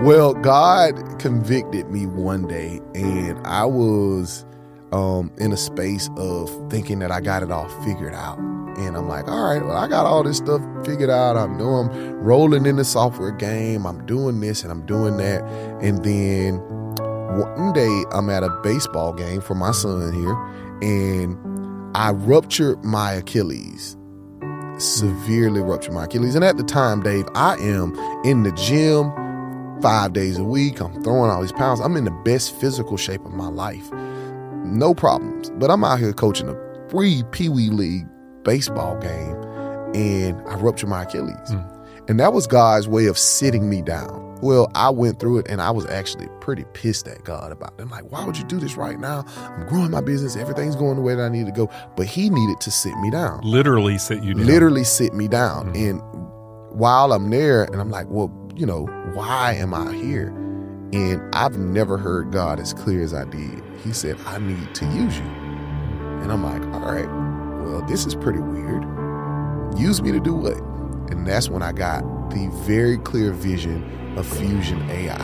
Well, God convicted me one day, and I was in a space of thinking that I got it all figured out. And I'm like, all right, well, I got all this stuff figured out. I'm rolling in the software game. I'm doing this and I'm doing that. And then one day I'm at a baseball game for my son here, and I ruptured my Achilles. Severely ruptured my Achilles. And at the time, Dave, I am in the gym 5 days a week. I'm throwing all these pounds. I'm in the best physical shape of my life. No problems. But I'm out here coaching a free Pee Wee League baseball game, and I ruptured my Achilles. And that was God's way of sitting me down. Well, I went through it, and I was actually pretty pissed at God about it. I'm like, why would you do this right now? I'm growing my business. Everything's going the way that I need to go. But he needed to sit me down. Literally sit you down. Literally sit me down. And while I'm there, and I'm like, well, why am I here? And I've never heard God as clear as I did. He said, I need to use you. And I'm like, all right, well, this is pretty weird. Use me to do what? And that's when I got the very clear vision of Phusion AI.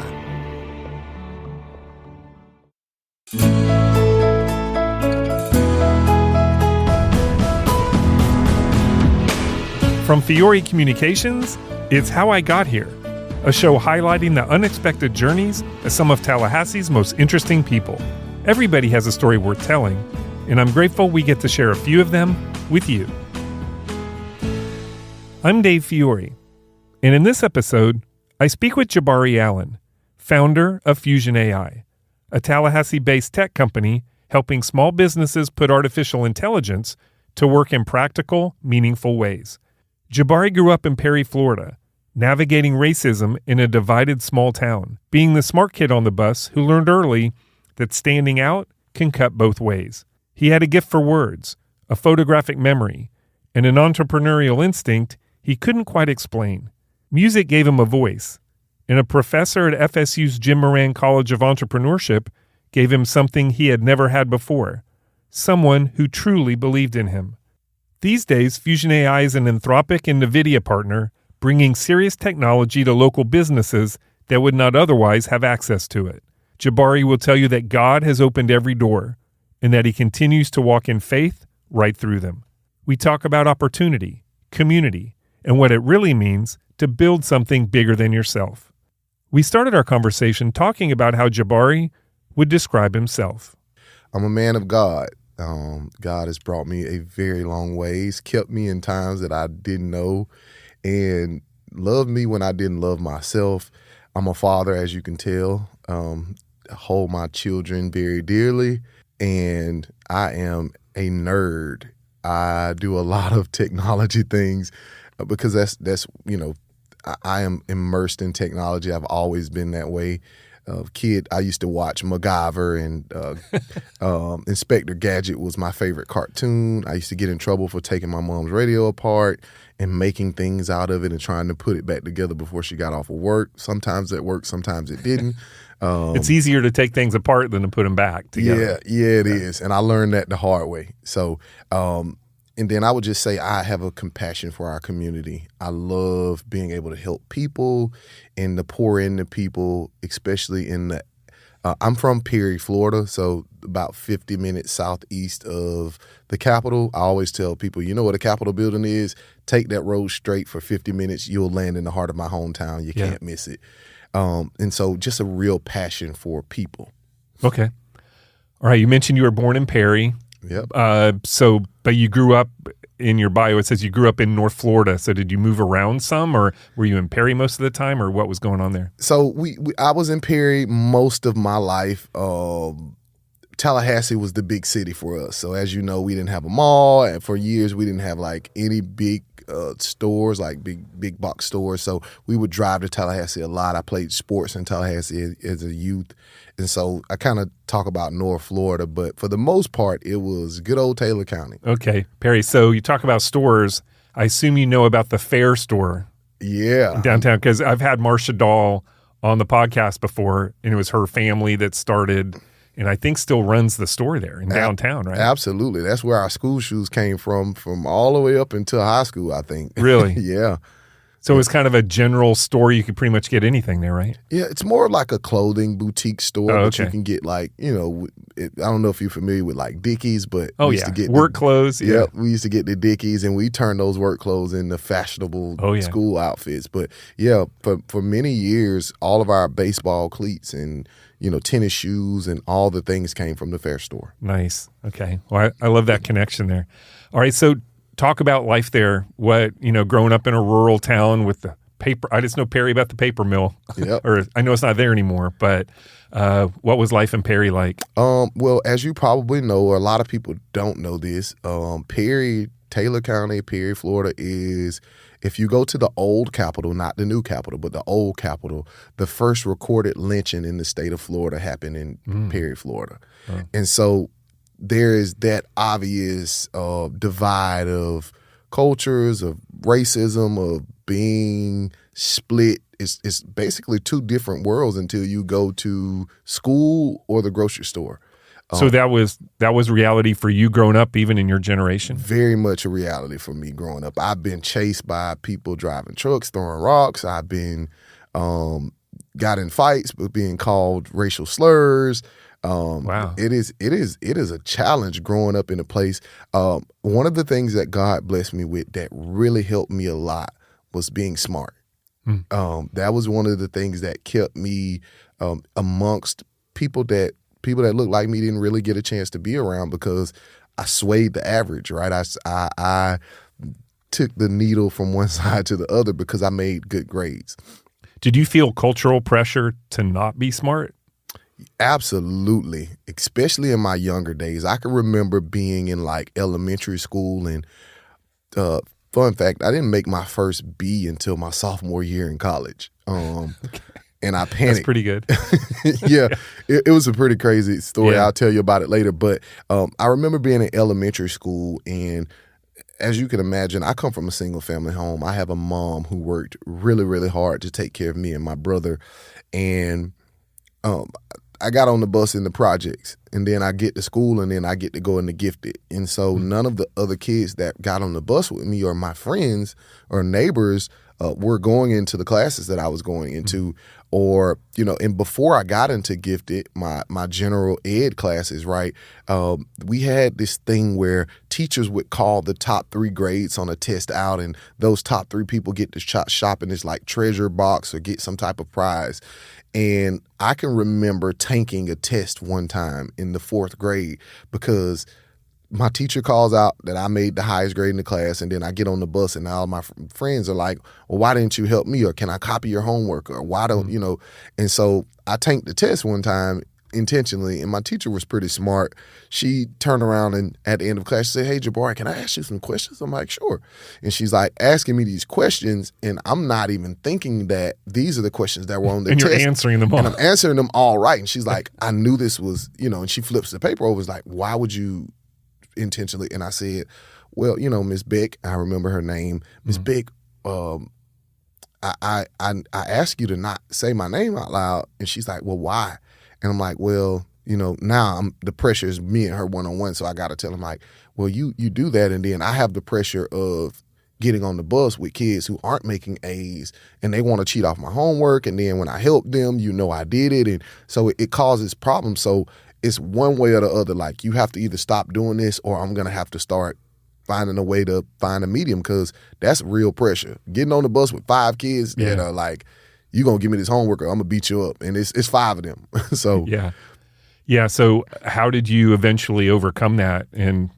From Fiore Communications, it's How I Got Here, a show highlighting the unexpected journeys of some of Tallahassee's most interesting people. Everybody has a story worth telling, and I'm grateful we get to share a few of them with you. I'm Dave Fiore, and in this episode, I speak with Jabari Allen, founder of Phusion AI, a Tallahassee-based tech company helping small businesses put artificial intelligence to work in practical, meaningful ways. Jabari grew up in Perry, Florida, navigating racism in a divided small town, being the smart kid on the bus who learned early that standing out can cut both ways. He had a gift for words, a photographic memory, and an entrepreneurial instinct he couldn't quite explain. Music gave him a voice, and a professor at FSU's Jim Moran College of Entrepreneurship gave him something he had never had before, someone who truly believed in him. These days, Phusion AI is an Anthropic and NVIDIA partner, bringing serious technology to local businesses that would not otherwise have access to it. Jabari will tell you that God has opened every door, and that he continues to walk in faith right through them. We talk about opportunity, community, and what it really means to build something bigger than yourself. We started our conversation talking about how Jabari would describe himself. I'm a man of God. God has brought me a very long ways, kept me in times that I didn't know, and loved me when I didn't love myself. I'm a father, as you can tell. I hold my children very dearly, and I am a nerd. I do a lot of technology things because that's I am immersed in technology. I've always been that way. Kid, I used to watch MacGyver, and Inspector Gadget was my favorite cartoon. I used to get in trouble for taking my mom's radio apart and making things out of it and trying to put it back together before she got off of work. Sometimes it worked, sometimes it didn't. It's easier to take things apart than to put them back together. Yeah, it is. And I learned that the hard way. So, and then I would just say I have a compassion for our community. I love being able to help people and to pour into people, especially in the I'm from Perry, Florida, so about 50 minutes southeast of the Capitol. I always tell people, you know what a Capitol building is? Take that road straight for 50 minutes. You'll land in the heart of my hometown. You can't miss it. And so just a real passion for people. Okay. All right. You mentioned you were born in Perry. Yep. But you grew up, in your bio, it says you grew up in North Florida. So did you move around some, or were you in Perry most of the time, or what was going on there? So I was in Perry most of my life. Tallahassee was the big city for us. So as you know, we didn't have a mall, and for years we didn't have like any big stores, like big box stores. So we would drive to Tallahassee a lot. I played sports in Tallahassee as a youth. And so I kind of talk about North Florida, but for the most part, it was good old Taylor County. Okay, Perry. So you talk about stores. I assume you know about the Fair store. Yeah. Downtown, because I've had Marcia Dahl on the podcast before, and it was her family that started, and I think still runs the store there in downtown, right? Absolutely. That's where our school shoes came from all the way up until high school, I think. Really? Yeah. So it's kind of a general store. You could pretty much get anything there, right? Yeah, it's more like a clothing boutique store, but you can get like, I don't know if you're familiar with like Dickies, but we used to get work clothes. Yeah. Yep, we used to get the Dickies, and we turned those work clothes into fashionable school outfits. But yeah, for many years, all of our baseball cleats and tennis shoes and all the things came from the Fair store. Nice. Okay. Well, I love that connection there. All right, so talk about life there. What, growing up in a rural town with the paper. I just know Perry about the paper mill. Yep. Or I know it's not there anymore, but what was life in Perry like? Well, as you probably know, or a lot of people don't know this, Perry, Taylor County, Perry, Florida is, if you go to the old Capitol, not the new Capitol, but the old Capitol, the first recorded lynching in the state of Florida happened in Perry, Florida. Oh. And so there is that obvious divide of cultures, of racism, of being split. It's basically two different worlds until you go to school or the grocery store. So that was reality for you growing up, even in your generation? Very much a reality for me growing up. I've been chased by people driving trucks, throwing rocks. I've been got in fights, but being called racial slurs. Wow. It is a challenge growing up in a place. One of the things that God blessed me with that really helped me a lot was being smart. That was one of the things that kept me amongst people that looked like me didn't really get a chance to be around, because I swayed the average, right? I took the needle from one side to the other because I made good grades. Did you feel cultural pressure to not be smart? Absolutely, especially in my younger days. I can remember being in like elementary school, and fun fact, I didn't make my first B until my sophomore year in college. And I panicked. That's pretty good. Yeah, it was a pretty crazy story. Yeah. I'll tell you about it later. But I remember being in elementary school, and as you can imagine, I come from a single family home. I have a mom who worked really, really hard to take care of me and my brother. And I got on the bus in the projects, and then I get to school, and then I get to go into gifted. And so none of the other kids that got on the bus with me or my friends or neighbors were going into the classes that I was going into. Or, and before I got into gifted, my general ed classes, right, we had this thing where teachers would call the top 3 grades on a test out, and those top 3 people get to shop in this like treasure box or get some type of prize. And I can remember tanking a test one time in the 4th grade because my teacher calls out that I made the highest grade in the class, and then I get on the bus and all my friends are like, well, why didn't you help me? Or can I copy your homework? Or why don't, And so I tanked the test one time intentionally, and my teacher was pretty smart. She turned around and at the end of class, she said, hey, Jabari, can I ask you some questions? I'm like, sure. And she's like asking me these questions, and I'm not even thinking that these are the questions that were on the and test. And you're answering them all. And I'm answering them all right. And she's like, I knew this was, and she flips the paper over, was like, why would you intentionally? And I said, well, Miss Beck, I remember her name, Miss Beck, I asked you to not say my name out loud. And she's like, well, why? And I'm like, well, now the pressure is me and her one-on-one, so I got to tell him like, well, you do that, and then I have the pressure of getting on the bus with kids who aren't making A's, and they want to cheat off my homework, and then when I help them, I did it, and so it causes problems. So it's one way or the other. Like, you have to either stop doing this, or I'm gonna have to start finding a way to find a medium, because that's real pressure. Getting on the bus with 5 kids that are like, you gonna give me this homework or I'm gonna beat you up, and it's 5 of them. So yeah. So how did you eventually overcome that and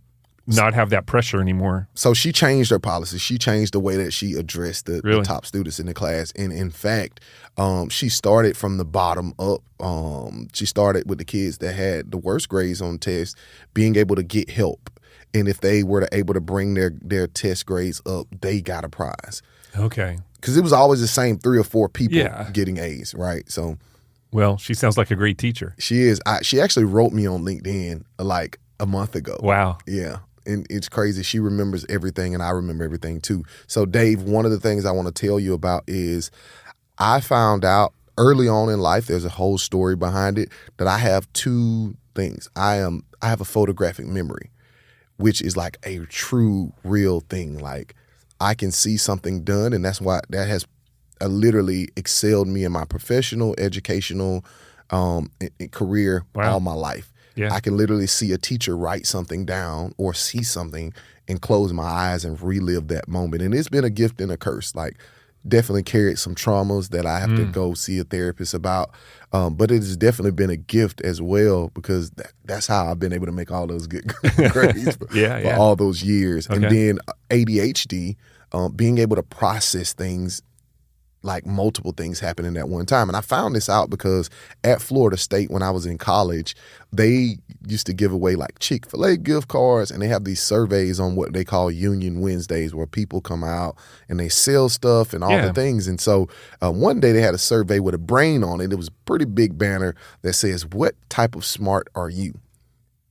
not have that pressure anymore? So she changed her policy. She changed the way that she addressed the top students in the class. And in fact, she started from the bottom up. She started with the kids that had the worst grades on tests, being able to get help. And if they were able to bring their test grades up, they got a prize. Okay. Because it was always the same 3 or 4 people getting A's, right? So, well, she sounds like a great teacher. She is. She actually wrote me on LinkedIn like a month ago. Wow. Yeah. And it's crazy. She remembers everything, and I remember everything too. So, Dave, one of the things I want to tell you about is I found out early on in life, there's a whole story behind it, that I have 2 things. I have a photographic memory, which is like a true, real thing. Like, I can see something done, and that's why that has literally excelled me in my professional, educational career all my life. Yeah. I can literally see a teacher write something down or see something and close my eyes and relive that moment. And it's been a gift and a curse. Like, definitely carried some traumas that I have to go see a therapist about. But it has definitely been a gift as well, because that's how I've been able to make all those good grades for all those years. Okay. And then ADHD, being able to process things, like multiple things happening at one time. And I found this out because at Florida State, when I was in college, they used to give away like Chick-fil-A gift cards, and they have these surveys on what they call Union Wednesdays, where people come out and they sell stuff and all the things. And so one day they had a survey with a brain on it. It was a pretty big banner that says, "What type of smart are you?"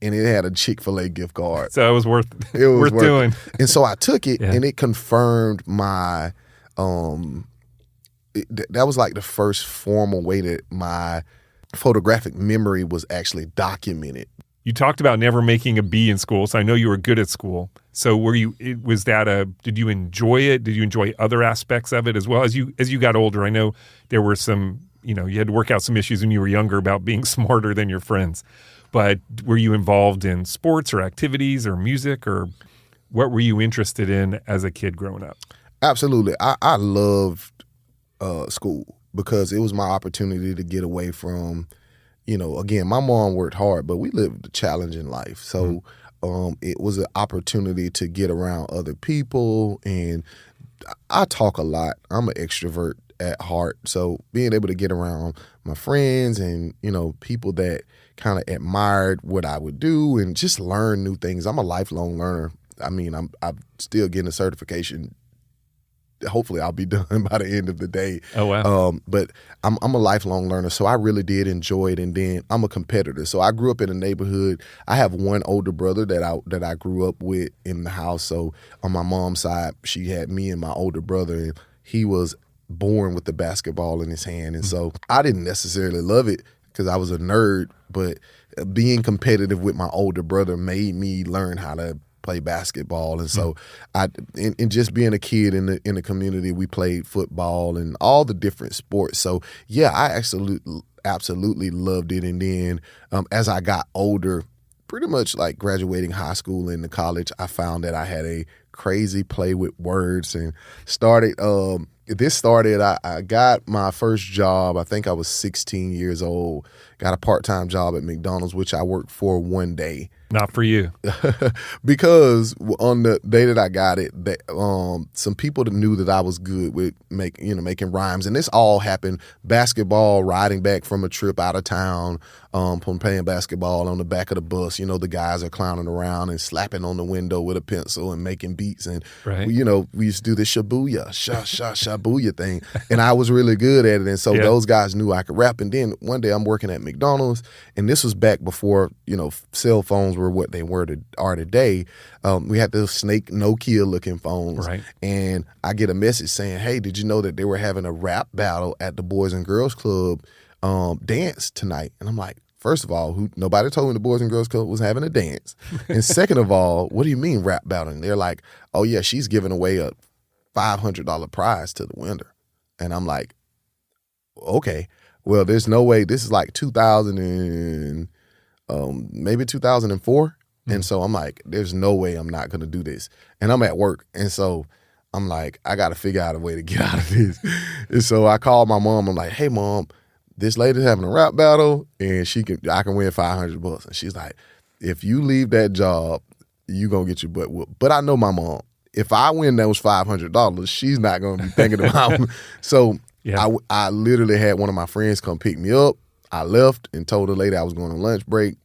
And it had a Chick-fil-A gift card. So it was worth doing. And so I took it, and it confirmed my that was like the first formal way that my photographic memory was actually documented. You talked about never making a B in school, so I know you were good at school. So did you enjoy it? Did you enjoy other aspects of it as well? As you got older, I know there were some, you had to work out some issues when you were younger about being smarter than your friends. But were you involved in sports or activities or music, or what were you interested in as a kid growing up? Absolutely. I loved school, because it was my opportunity to get away from, again, my mom worked hard, but we lived a challenging life. So it was an opportunity to get around other people. And I talk a lot. I'm an extrovert at heart. So being able to get around my friends and, people that kind of admired what I would do and just learn new things. I'm a lifelong learner. I mean, I'm still getting a certification. Hopefully I'll be done by the end of the day. Oh, wow. But I'm a lifelong learner, so I really did enjoy it. And then I'm a competitor. So I grew up in a neighborhood. I have one older brother that I grew up with in the house. So on my mom's side, she had me and my older brother, and he was born with the basketball in his hand. And so I didn't necessarily love it because I was a nerd, but being competitive with my older brother made me learn how to play basketball. And so and just being a kid in the community, we played football and all the different sports. So yeah, I absolutely loved it. And then as I got older, pretty much like graduating high school into college, I found that I had a crazy play with words and started I got my first job. I think I was 16 years old, got a part-time job at McDonald's, which I worked for one day. Not for you. Because on the day that I got it, some people that knew that I was good with making rhymes. And this all happened, basketball, riding back from a trip out of town, from playing basketball on the back of the bus. The guys are clowning around and slapping on the window with a pencil and making beats. And, we used to do the shabuya, shabuya thing. And I was really good at it. And so those guys knew I could rap. And then one day I'm working at McDonald's, and this was back before, cell phones were what they are today. We had those snake Nokia looking phones. Right. And I get a message saying, "Hey, did you know that they were having a rap battle at the Boys and Girls Club dance tonight?" And I'm like, first of all, nobody told me the Boys and Girls Club was having a dance. And second of all, what do you mean rap battle? And they're like, "Oh yeah, she's giving away a $500 prize to the winner." And I'm like, okay, well, there's no way. This is like 2000 and maybe 2004. And so I'm like, there's no way I'm not going to do this. And I'm at work. And so I'm like, I got to figure out a way to get out of this. And so I called my mom. I'm like, "Hey mom, this lady's having a rap battle and I can win $500. And she's like, "If you leave that job, you going to get your butt whooped." But I know my mom. If I win those $500, she's not going to be thinking about me. So I literally had one of my friends come pick me up. I left and told the lady I was going on lunch break,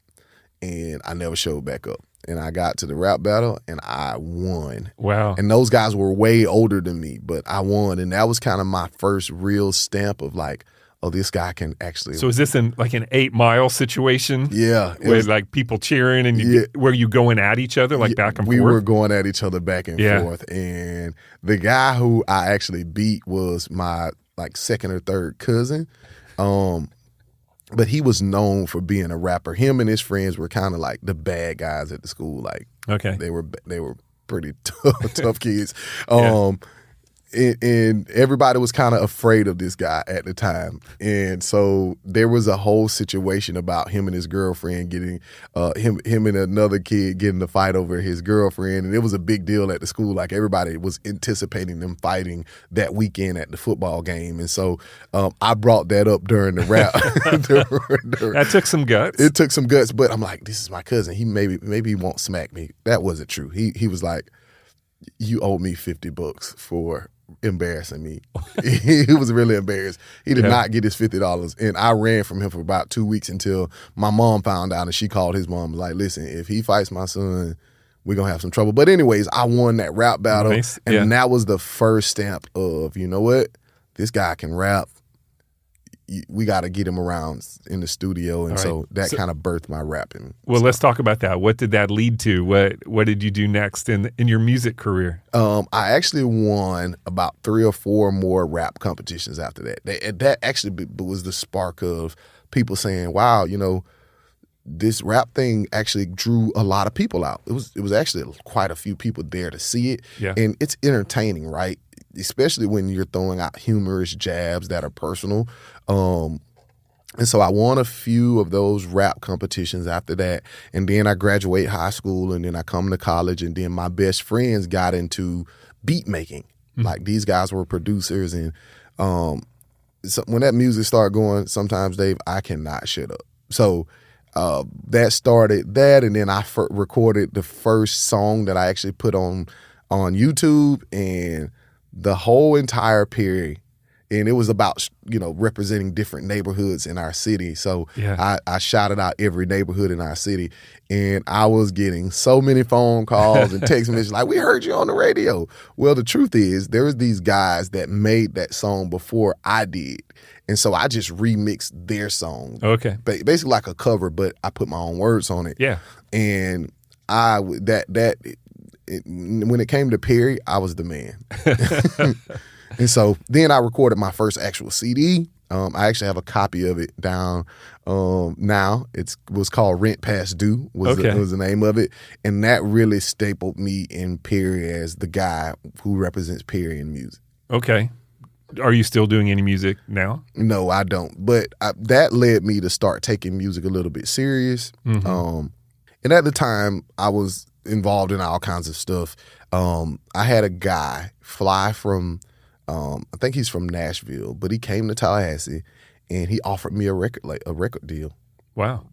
and I never showed back up. And I got to the rap battle, and I won. Wow. And those guys were way older than me, but I won. And that was kind of my first real stamp of like, oh, this guy can actually. So is this in like an 8 Mile situation? Yeah. With like people cheering and were you going at each other like back and forth? We were going at each other back and forth. And the guy who I actually beat was my like second or third cousin. But he was known for being a rapper. Him and his friends were kind of like the bad guys at the school. Like, okay, they were pretty tough kids. And everybody was kind of afraid of this guy at the time. And so there was a whole situation about him and his girlfriend getting, him and another kid getting a fight over his girlfriend. And it was a big deal at the school. Like everybody was anticipating them fighting that weekend at the football game. And so I brought that up during the rap. That took some guts. It took some guts, but I'm like, this is my cousin. He maybe he won't smack me. That wasn't true. He was like, you owe me $50 for embarrassing me. He was really embarrassed. He did not get his $50, and I ran from him for about 2 weeks until my mom found out, and she called his mom, like, listen, if he fights my son, we're gonna have some trouble. But anyways, I won that rap battle. Nice. And that was the first stamp of, you know what, this guy can rap. We got to get him around in the studio, and so that kind of birthed my rapping. Well, let's talk about that. What did that lead to? What did you do next in your music career? I actually won about 3 or 4 more rap competitions after that. That actually was the spark of people saying, "Wow, you know, this rap thing actually drew a lot of people out." It was actually quite a few people there to see it, and it's entertaining, right? Especially when you're throwing out humorous jabs that are personal. And so I won a few of those rap competitions after that. And then I graduate high school, and then I come to college, and then my best friends got into beat making. Like these guys were producers, and so when that music started going, sometimes, Dave, I cannot shut up. So that started that, and then I recorded the first song that I actually put on YouTube, and the whole entire period. And it was about, you know, representing different neighborhoods in our city. So I shouted out every neighborhood in our city. And I was getting so many phone calls and text messages like, we heard you on the radio. Well, the truth is, there was these guys that made that song before I did. And so I just remixed their song. Okay. Basically like a cover, but I put my own words on it. Yeah. And when it came to Perry, I was the man. And so then I recorded my first actual CD. I actually have a copy of it down now. It was called Rent Past Due was the name of it. And that really stapled me in Perry as the guy who represents Perry in music. Okay. Are you still doing any music now? No, I don't. But that led me to start taking music a little bit serious. And at the time, I was involved in all kinds of stuff. I had a guy fly from... I think he's from Nashville, but he came to Tallahassee, and he offered me a record deal. Wow.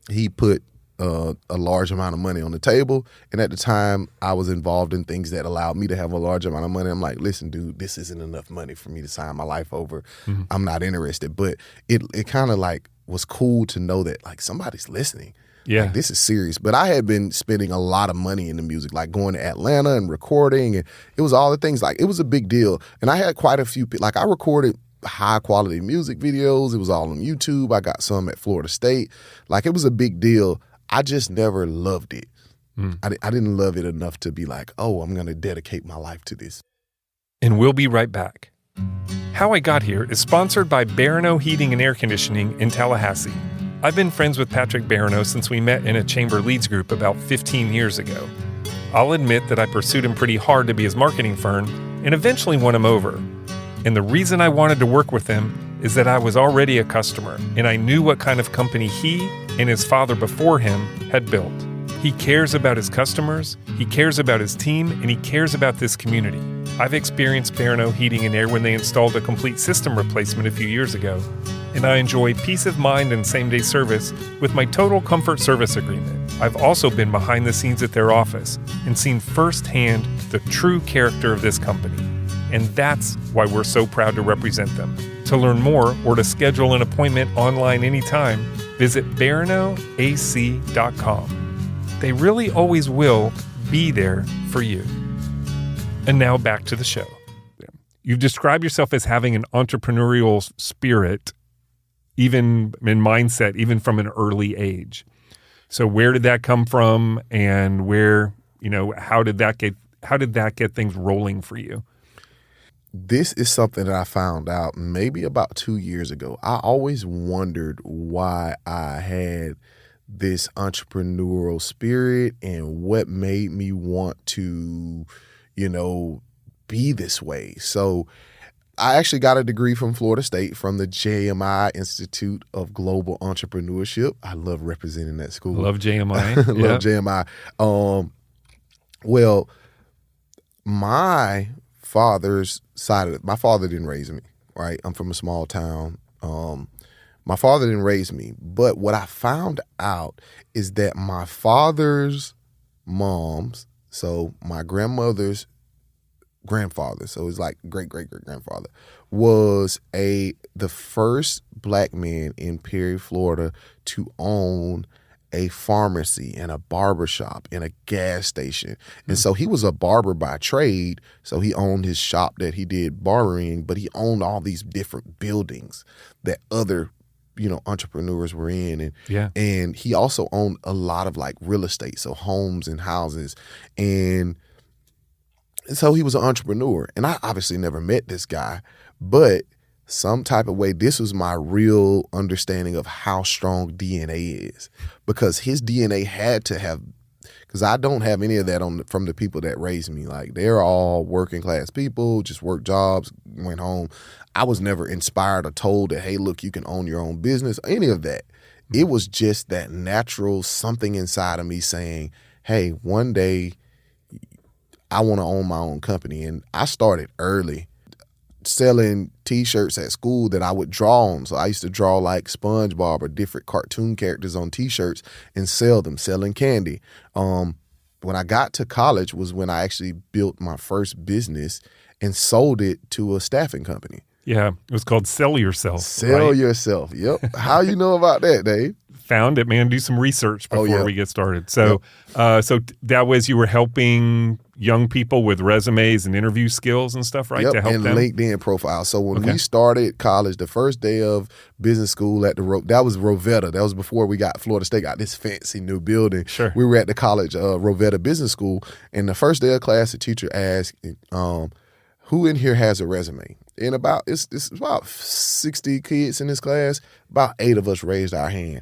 He put a large amount of money on the table, and at the time, I was involved in things that allowed me to have a large amount of money. I'm like, listen, dude, this isn't enough money for me to sign my life over. I'm not interested. But it kind of like was cool to know that like somebody's listening. Yeah. Like, this is serious. But I had been spending a lot of money in the music, like going to Atlanta and recording, and it was all the things. Like, it was a big deal. And I had quite a few, like, I recorded high quality music videos. It was all on YouTube. I got some at Florida State. Like, it was a big deal. I just never loved it. I didn't love it enough to be like, oh, I'm going to dedicate my life to this. And we'll be right back. How I Got Here is sponsored by Barano Heating and Air Conditioning in Tallahassee. I've been friends with Patrick Barano since we met in a chamber leads group about 15 years ago. I'll admit that I pursued him pretty hard to be his marketing firm and eventually won him over. And the reason I wanted to work with him is that I was already a customer and I knew what kind of company he and his father before him had built. He cares about his customers, he cares about his team, and he cares about this community. I've experienced Barano Heating and Air when they installed a complete system replacement a few years ago, and I enjoy peace of mind and same-day service with my Total Comfort Service Agreement. I've also been behind the scenes at their office and seen firsthand the true character of this company. And that's why we're so proud to represent them. To learn more or to schedule an appointment online anytime, visit baranoac.com. They really always will be there for you. And now back to the show. You've described yourself as having an entrepreneurial spirit, even in mindset, even from an early age. So where did that come from, and where, how did that get things rolling for you? This is something that I found out maybe about 2 years ago. I always wondered why I had this entrepreneurial spirit and what made me want to, be this way. So I actually got a degree from Florida State from the JMI Institute of Global Entrepreneurship. I love representing that school. Love JMI. Love JMI. Well, my father's side of it, my father didn't raise me, right? I'm from a small town. My father didn't raise me. But what I found out is that my father's mom's, so my grandmother's grandfather, so it's like great-great-great-grandfather, was the first black man in Perry, Florida to own a pharmacy and a barber shop and a gas station. And so he was a barber by trade, so he owned his shop that he did barbering, but he owned all these different buildings that other entrepreneurs were in. And he also owned a lot of like real estate, so homes and houses. And so he was an entrepreneur. And I obviously never met this guy, but some type of way, this was my real understanding of how strong DNA is, because his DNA had to have, because I don't have any of that from the people that raised me. Like, they're all working class people, just worked jobs, went home. I was never inspired or told that, hey, look, you can own your own business, any of that. It was just that natural something inside of me saying, hey, one day I want to own my own company. And I started early selling T-shirts at school that I would draw on. So I used to draw like SpongeBob or different cartoon characters on T-shirts and sell them, selling candy. When I got to college was when I actually built my first business and sold it to a staffing company. Yeah, it was called Sell Yourself. Sell Yourself. Yep. How you know about that, Dave? Found it, man. Do some research before we get started. So, so that was, you were helping young people with resumes and interview skills and stuff, right? Yep, to help and them? LinkedIn profile. So when we started college, the first day of business school at that was Rovetta. That was before we got Florida State got this fancy new building. Sure. We were at the college Rovetta Business School, and the first day of class, the teacher asked, "Who in here has a resume?" And it's about 60 kids in this class. About 8 of us raised our hand.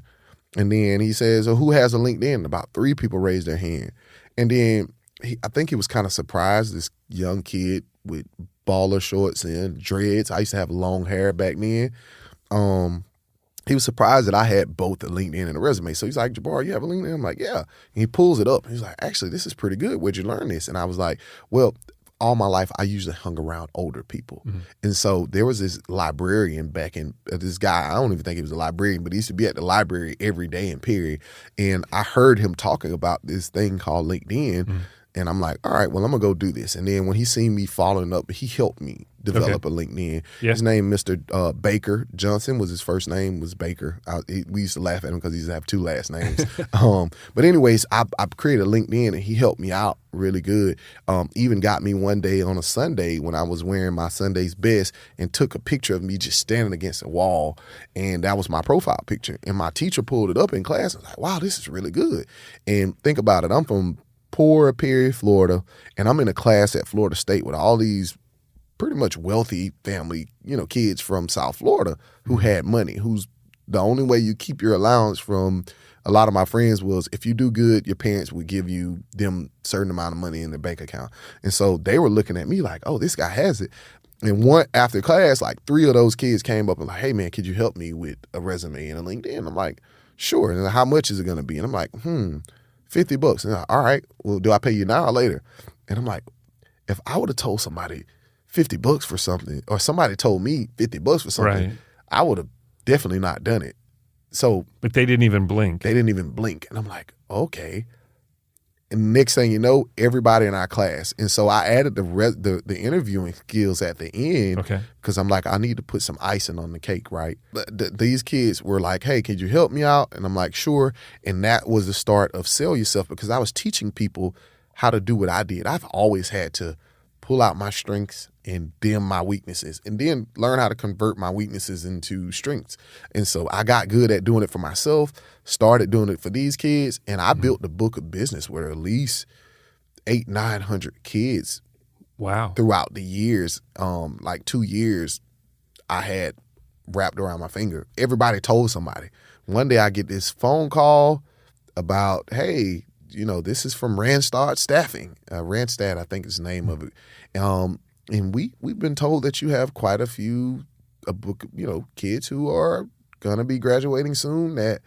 And then he says, "Well, who has a LinkedIn?" About 3 people raised their hand. And then I think he was kind of surprised, this young kid with baller shorts and dreads. I used to have long hair back then. He was surprised that I had both a LinkedIn and a resume. So he's like, "Jabbar, you have a LinkedIn?" I'm like, "Yeah." And he pulls it up. He's like, "Actually, this is pretty good. Where'd you learn this?" And I was like, well, all my life, I usually hung around older people. Mm-hmm. And so there was this librarian back in, this guy, I don't even think he was a librarian, but he used to be at the library every day in Perry. And I heard him talking about this thing called LinkedIn. Mm-hmm. And I'm like, all right, well, I'm going to go do this. And then when he seen me following up, he helped me develop a LinkedIn. Yeah. His name, Mr. Baker Johnson, was his first name, was Baker. We used to laugh at him because he used to have 2 last names. But anyways, I created a LinkedIn, and he helped me out really good. Even got me one day on a Sunday when I was wearing my Sunday's best and took a picture of me just standing against a wall. And that was my profile picture. And my teacher pulled it up in class. I was like, wow, this is really good. And think about it. I'm from poor Perry, Florida, and I'm in a class at Florida State with all these pretty much wealthy family, kids from South Florida who had money, who's the only way you keep your allowance from a lot of my friends was if you do good, your parents would give you them certain amount of money in their bank account. And so they were looking at me like, oh, this guy has it. And after class, like 3 of those kids came up and like, hey man, could you help me with a resume and a LinkedIn? I'm like, sure. And how much is it going to be? And I'm like, $50. And like, all right, well, do I pay you now or later? And I'm like, if I would have told somebody $50 for something, or somebody told me $50 for something, right, I would have definitely not done it. So, but they didn't even blink. They didn't even blink. And I'm like, okay. And next thing you know, everybody in our class. And so I added the interviewing skills at the end, okay, because I'm like, I need to put some icing on the cake, right? But these kids were like, hey, could you help me out? And I'm like, sure. And that was the start of Sell Yourself, because I was teaching people how to do what I did. I've always had to pull out my strengths and dim my weaknesses, and then learn how to convert my weaknesses into strengths. And so I got good at doing it for myself, started doing it for these kids, and I built the book of business where at least 800-900 kids, wow, throughout the years, like 2 years, I had wrapped around my finger. Everybody told somebody. One day I get this phone call about, hey, this is from Randstad Staffing. Randstad, I think is the name of it. And we've been told that you have quite a few kids who are going to be graduating soon that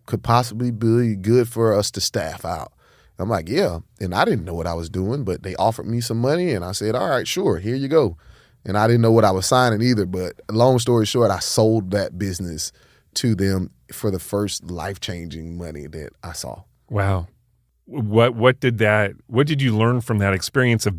could possibly be good for us to staff out. I'm like, yeah. And I didn't know what I was doing, but they offered me some money and I said, all right, sure, here you go. And I didn't know what I was signing either, but long story short, I sold that business to them for the first life-changing money that I saw. Wow. What did you learn from that experience of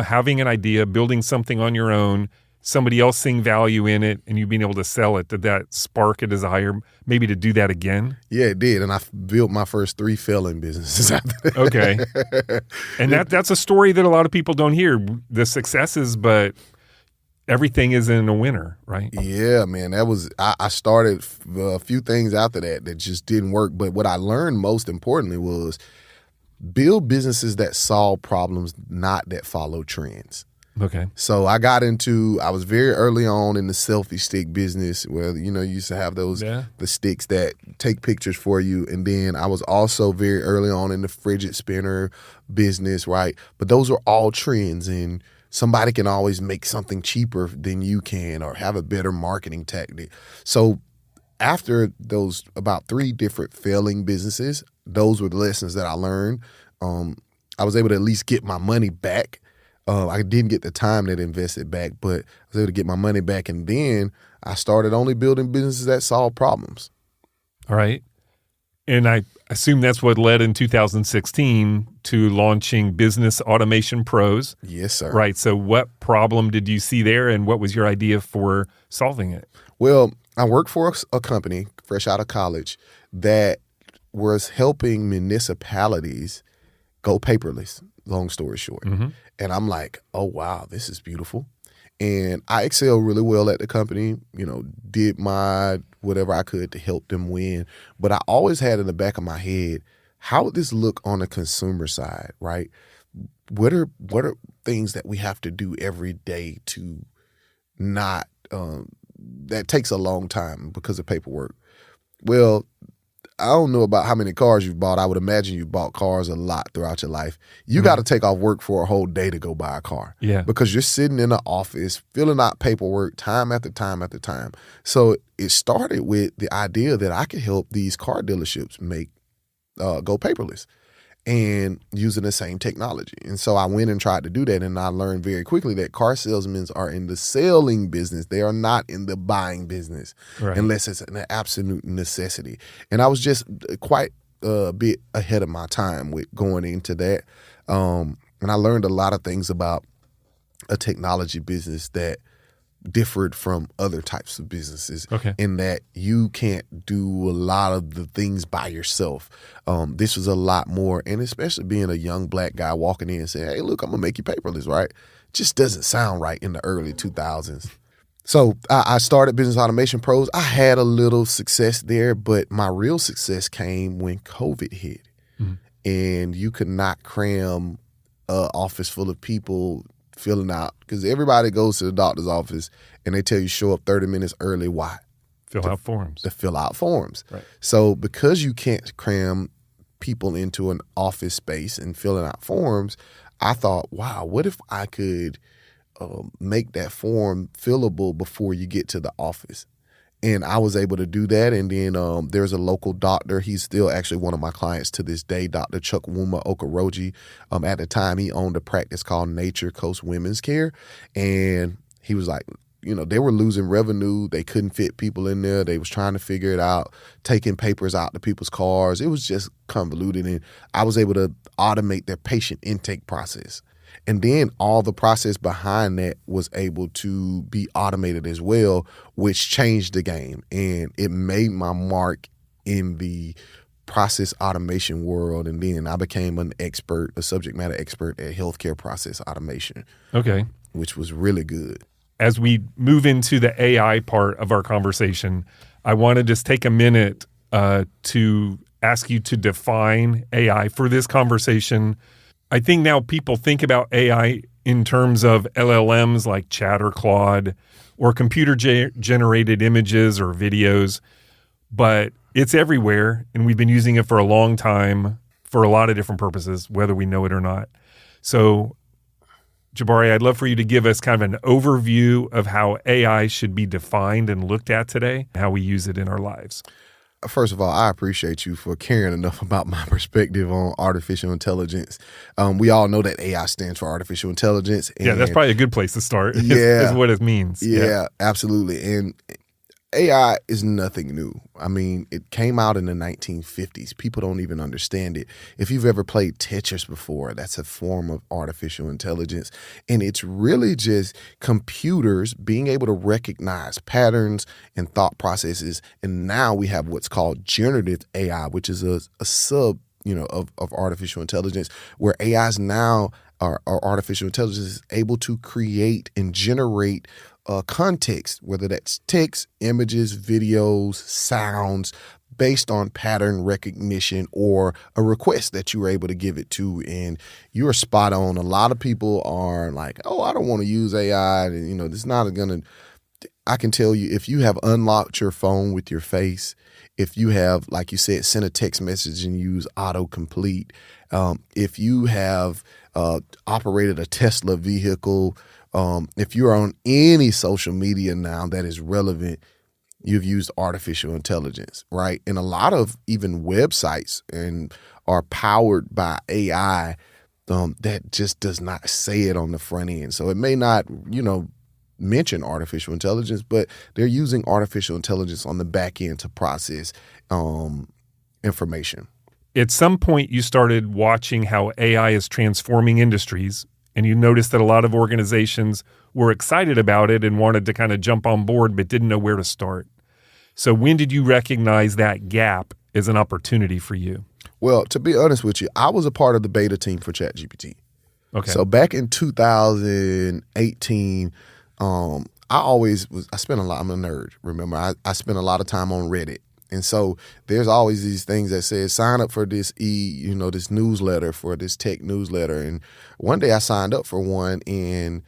having an idea, building something on your own, somebody else seeing value in it, and you being able to sell it? Did that spark a desire maybe to do that again? Yeah, it did. And I built my first 3 failing businesses after that. Okay. And that's a story that a lot of people don't hear. The successes, but everything isn't a winner, right? Yeah, man. I started a few things after that just didn't work. But what I learned most importantly was build businesses that solve problems, not that follow trends. Okay. So I was very early on in the selfie stick business where, you used to have those, the sticks that take pictures for you. And then I was also very early on in the fidget spinner business, right? But those are all trends, and somebody can always make something cheaper than you can or have a better marketing tactic. So after those about 3 different failing businesses, those were the lessons that I learned. I was able to at least get my money back. I didn't get the time that invested back, but I was able to get my money back. And then I started only building businesses that solve problems. All right. And I assume that's what led in 2016 to launching Business Automation Pros. Yes, sir. Right. So what problem did you see there, and what was your idea for solving it? Well, I worked for a company fresh out of college that was helping municipalities go paperless, long story short. Mm-hmm. And I'm like, oh, wow, this is beautiful. And I excelled really well at the company, did my whatever I could to help them win. But I always had in the back of my head, how would this look on the consumer side, right? What are things that we have to do every day to not that takes a long time because of paperwork? Well, I don't know about how many cars you've bought. I would imagine you've bought cars a lot throughout your life. You got to take off work for a whole day to go buy a car. Yeah. Because you're sitting in the office filling out paperwork time after time after time. So it started with the idea that I could help these car dealerships go paperless and using the same technology. And so I went and tried to do that, and I learned very quickly that car salesmen are in the selling business. They are not in the buying business, right, unless it's an absolute necessity. And I was just quite a bit ahead of my time with going into that. And I learned a lot of things about a technology business that differed from other types of businesses, in that you can't do a lot of the things by yourself. This was a lot more, and especially being a young black guy walking in and saying, hey, look, I'm going to make you paperless, right? Just doesn't sound right in the early 2000s. So I started Business Automation Pros. I had a little success there, but my real success came when COVID hit. Mm-hmm. And you could not cram an office full of people filling out, because everybody goes to the doctor's office and they tell you show up 30 minutes early. Why? Fill out forms. To fill out forms. Right. So because you can't cram people into an office space and filling out forms, I thought, wow, what if I could make that form fillable before you get to the office? And I was able to do that. And then there's a local doctor. He's still actually one of my clients to this day, Dr. Chukwuma Okoroji. At the time, he owned a practice called Nature Coast Women's Care. And he was like, they were losing revenue. They couldn't fit people in there. They was trying to figure it out, taking papers out to people's cars. It was just convoluted. And I was able to automate their patient intake process. And then all the process behind that was able to be automated as well, which changed the game. And it made my mark in the process automation world. And then I became a subject matter expert at healthcare process automation. Okay. Which was really good. As we move into the AI part of our conversation, I want to just take a minute to ask you to define AI for this conversation. I think now people think about AI in terms of LLMs like Chat or Claude or computer-generated images or videos. But It's everywhere, and we've been using it for a long time for a lot of different purposes, whether we know it or not. So, Jabari, I'd love for you to give us kind of an overview of how AI should be defined and looked at today, how we use it in our lives. First of all, I appreciate you for caring enough about my perspective on artificial intelligence. We all know that AI stands for artificial intelligence. And yeah, that's probably a good place to start. Yeah, is what it means. Yeah, absolutely. And AI is nothing new. I mean, it came out in the 1950s. People don't even understand it. If you've ever played Tetris before, that's a form of artificial intelligence. And it's really just computers being able to recognize patterns and thought processes. And now we have what's called generative AI, which is a sub, of artificial intelligence, where AIs now are artificial intelligence is able to create and generate context, whether that's text, images, videos, sounds, based on pattern recognition or a request that you were able to give it to. And you're spot on. A lot of people are like, oh, I don't want to use AI. And, it's not going to, I can tell you, if you have unlocked your phone with your face, if you have, like you said, sent a text message and use autocomplete, if you have operated a Tesla vehicle, if you're on any social media now that is relevant, you've used artificial intelligence, right? And a lot of even websites are powered by AI that just does not say it on the front end. So it may not, mention artificial intelligence, but they're using artificial intelligence on the back end to process information. At some point, you started watching how AI is transforming industries, and you noticed that a lot of organizations were excited about it and wanted to kind of jump on board but didn't know where to start. So when did you recognize that gap as an opportunity for you? Well, to be honest with you, I was a part of the beta team for ChatGPT. Okay. So back in 2018, I spent a lot, I'm a nerd, remember, I spent a lot of time on Reddit. And so there's always these things that says sign up for this this newsletter, for this tech newsletter. And one day I signed up for one, and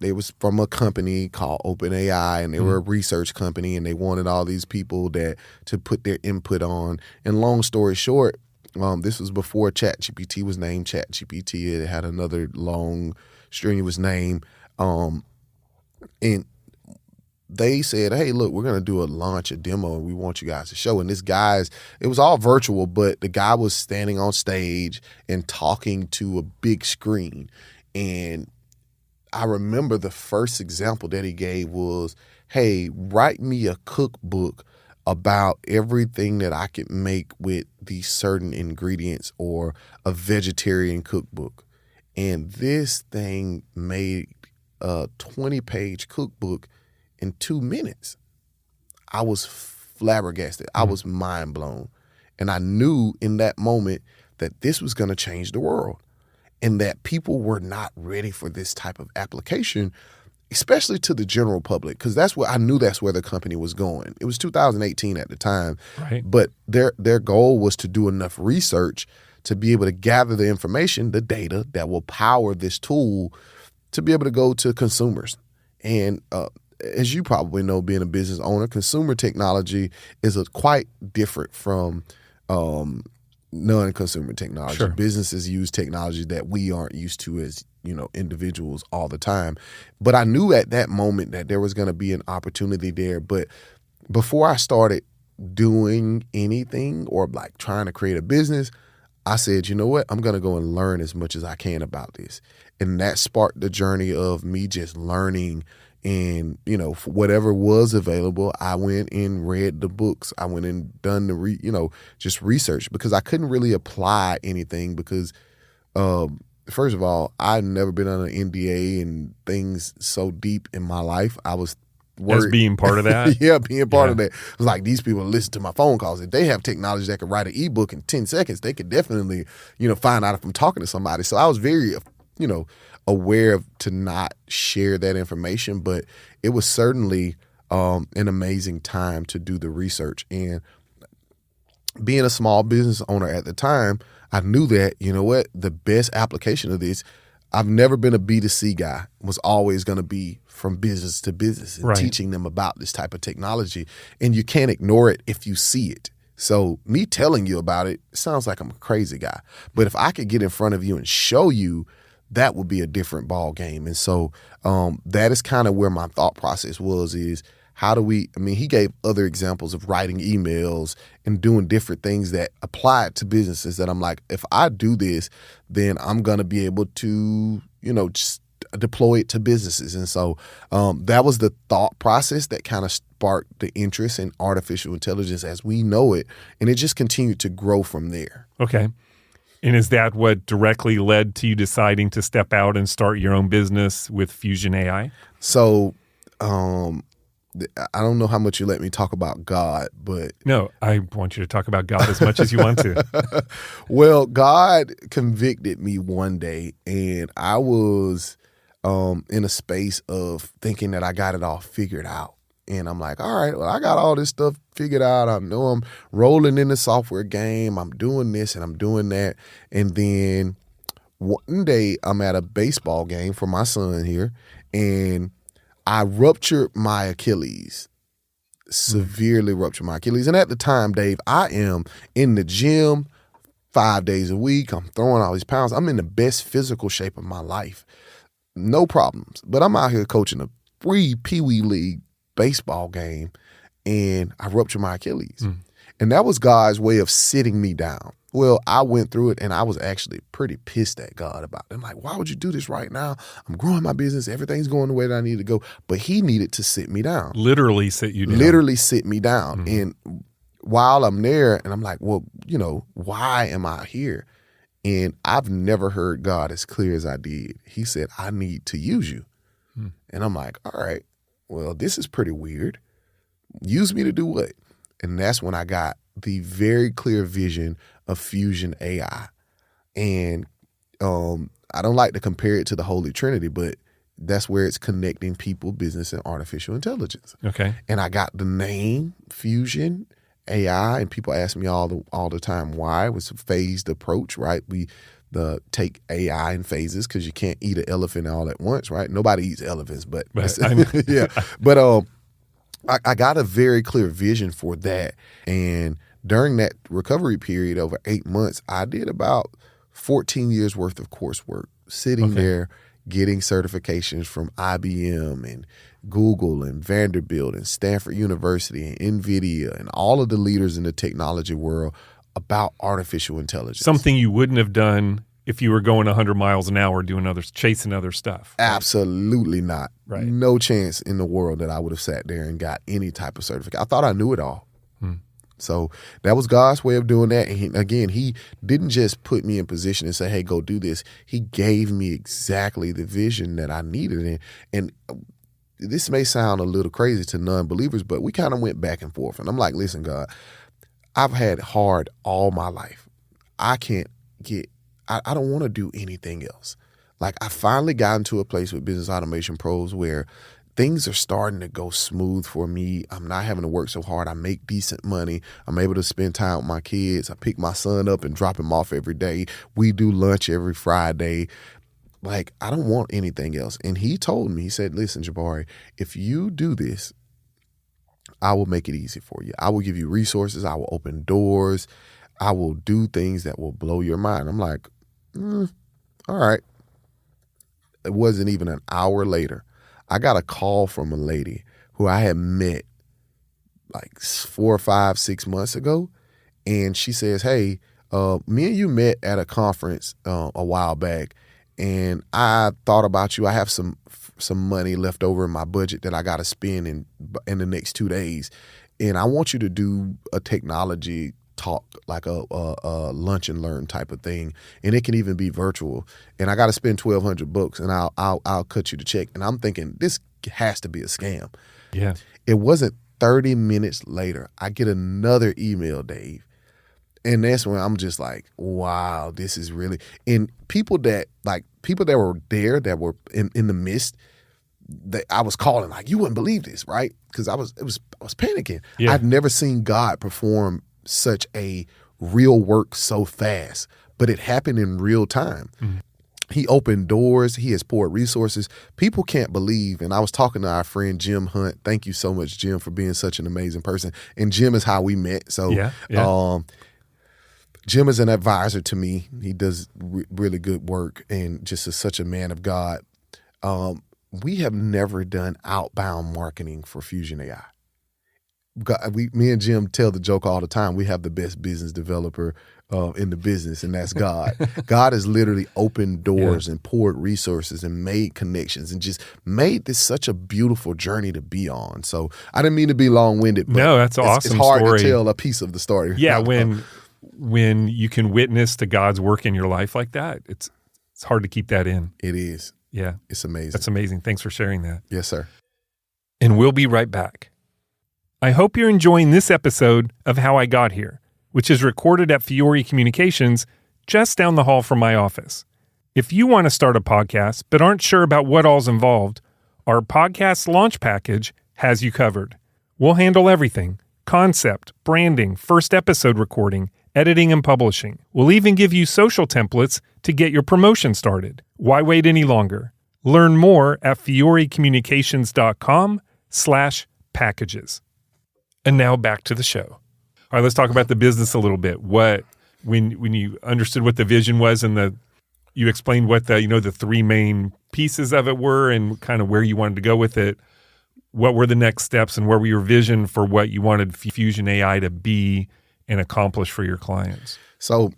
it was from a company called OpenAI, and they were a research company, and they wanted all these people to put their input on. And long story short, this was before ChatGPT was named ChatGPT. It had another long strenuous name. And they said, hey, look, we're going to launch a demo, and we want you guys to show. And it was all virtual, but the guy was standing on stage and talking to a big screen. And I remember the first example that he gave was, hey, write me a cookbook about everything that I could make with these certain ingredients, or a vegetarian cookbook. And this thing made a 20-page cookbook in 2 minutes. I was flabbergasted. I was mind blown. And I knew in that moment that this was going to change the world, and that people were not ready for this type of application, especially to the general public, because that's where the company was going. It was 2018 at the time, right? But their goal was to do enough research to be able to gather the information, the data that will power this tool to be able to go to consumers. And as you probably know, being a business owner, consumer technology is quite different from non-consumer technology. Sure. Businesses use technology that we aren't used to as individuals all the time. But I knew at that moment that there was going to be an opportunity there. But before I started doing anything or like trying to create a business, I said, you know what? I'm going to go and learn as much as I can about this. And that sparked the journey of me just learning. And, whatever was available, I went and read the books. I went and done just research, because I couldn't really apply anything because, first of all, I'd never been on an NDA and things so deep in my life. I was worried. As being part of that? Yeah, being part of that. It was like, these people listen to my phone calls. If they have technology that could write an ebook in 10 seconds, they could definitely, find out if I'm talking to somebody. So I was very, aware of to not share that information, but it was certainly an amazing time to do the research. And being a small business owner at the time, I knew that, the best application of this, I've never been a B2C guy, was always going to be from business to business and right. teaching them about this type of technology. And you can't ignore it if you see it. So me telling you about it sounds like I'm a crazy guy. But if I could get in front of you and show you, that would be a different ball game. And so that is kind of where my thought process is how do we, he gave other examples of writing emails and doing different things that apply to businesses that I'm like, if I do this, then I'm going to be able to, just deploy it to businesses. And so that was the thought process that kind of sparked the interest in artificial intelligence as we know it. And it just continued to grow from there. Okay. And is that what directly led to you deciding to step out and start your own business with Phusion AI? So I don't know how much you let me talk about God, but... No, I want you to talk about God as much as you want to. Well, God convicted me one day, and I was in a space of thinking that I got it all figured out. And I'm like, all right, well, I got all this stuff figured out. I know I'm rolling in the software game. I'm doing this and I'm doing that. And then one day I'm at a baseball game for my son here, and I ruptured my Achilles, severely ruptured my Achilles. And at the time, Dave, I am in the gym 5 days a week. I'm throwing all these pounds. I'm in the best physical shape of my life. No problems. But I'm out here coaching a free Pee Wee League baseball game, and I ruptured my Achilles. And that was God's way of sitting me down. Well, I went through it, and I was actually pretty pissed at God about it. I'm like, why would you do this right now? I'm growing my business. Everything's going the way that I need to go. But he needed to sit me down. Literally sit you down. Literally sit me down. And while I'm there, and I'm like, well, why am I here? And I've never heard God as clear as I did. He said, I need to use you. And I'm like, all right, well, this is pretty weird. Use me to do what? And that's when I got the very clear vision of Phusion AI. And I don't like to compare it to the Holy Trinity, but that's where it's connecting people, business, and artificial intelligence. Okay. And I got the name Phusion AI, and people ask me all the time why. It was a phased approach, right? We take AI in phases because you can't eat an elephant all at once, right? Nobody eats elephants, but yeah. But I got a very clear vision for that. And during that recovery period over 8 months, I did about 14 years worth of coursework, sitting there getting certifications from IBM and Google and Vanderbilt and Stanford University and NVIDIA and all of the leaders in the technology world about artificial intelligence. Something you wouldn't have done if you were going 100 miles an hour chasing other stuff. Right? Absolutely not. Right. No chance in the world that I would have sat there and got any type of certificate. I thought I knew it all. So that was God's way of doing that. And he didn't just put me in position and say, hey, go do this. He gave me exactly the vision that I needed. And this may sound a little crazy to non-believers, but we kind of went back and forth. And I'm like, listen, God, I've had hard all my life. I don't want to do anything else. Like, I finally got into a place with Business Automation Pros where things are starting to go smooth for me. I'm not having to work so hard. I make decent money. I'm able to spend time with my kids. I pick my son up and drop him off every day. We do lunch every Friday. Like, I don't want anything else. And he told me, he said, listen, Jabari, if you do this, I will make it easy for you. I will give you resources. I will open doors. I will do things that will blow your mind. I'm like, all right. It wasn't even an hour later. I got a call from a lady who I had met like 4 or 5, 6 months ago. And she says, hey, me and you met at a conference a while back, and I thought about you. I have some money left over in my budget that I got to spend in the next 2 days. And I want you to do a technology talk, like a lunch and learn type of thing, and it can even be virtual. And I got to spend $1,200, and I'll cut you the check. And I'm thinking, this has to be a scam. Yeah. It wasn't 30 minutes later, I get another email, Dave, and that's when I'm just like, wow, this is really. And people that were there, that were in the midst, that I was calling, like, you wouldn't believe this, right? Because I was panicking. Yeah. I'd never seen God perform such a real work so fast, but it happened in real time. He opened doors. He has poured resources. People can't believe. And I was talking to our friend Jim Hunt. Thank you so much, Jim, for being such an amazing person. And Jim is how we met. So Jim is an advisor to me. He does really good work and just is such a man of God. We have never done outbound marketing for Phusion AI. Me and Jim tell the joke all the time. We have the best business developer in the business, and that's God. God has literally opened doors and poured resources and made connections and just made this such a beautiful journey to be on. So I didn't mean to be long-winded, but no, that's awesome. It's hard story. to tell a piece of the story. Yeah, when you can witness to God's work in your life like that, it's hard to keep that in. It is. Yeah. It's amazing. That's amazing. Thanks for sharing that. Yes, sir. And we'll be right back. I hope you're enjoying this episode of How I Got Here, which is recorded at Fiore Communications just down the hall from my office. If you want to start a podcast but aren't sure about what all's involved, our podcast launch package has you covered. We'll handle everything: concept, branding, first episode recording, editing, and publishing. We'll even give you social templates to get your promotion started. Why wait any longer? Learn more at fiorecommunications.com/packages. And now back to the show. All right, let's talk about the business a little bit. When you understood what the vision was and you explained what the three main pieces of it were and kind of where you wanted to go with it, what were the next steps and what were your vision for what you wanted Phusion AI to be and accomplish for your clients? So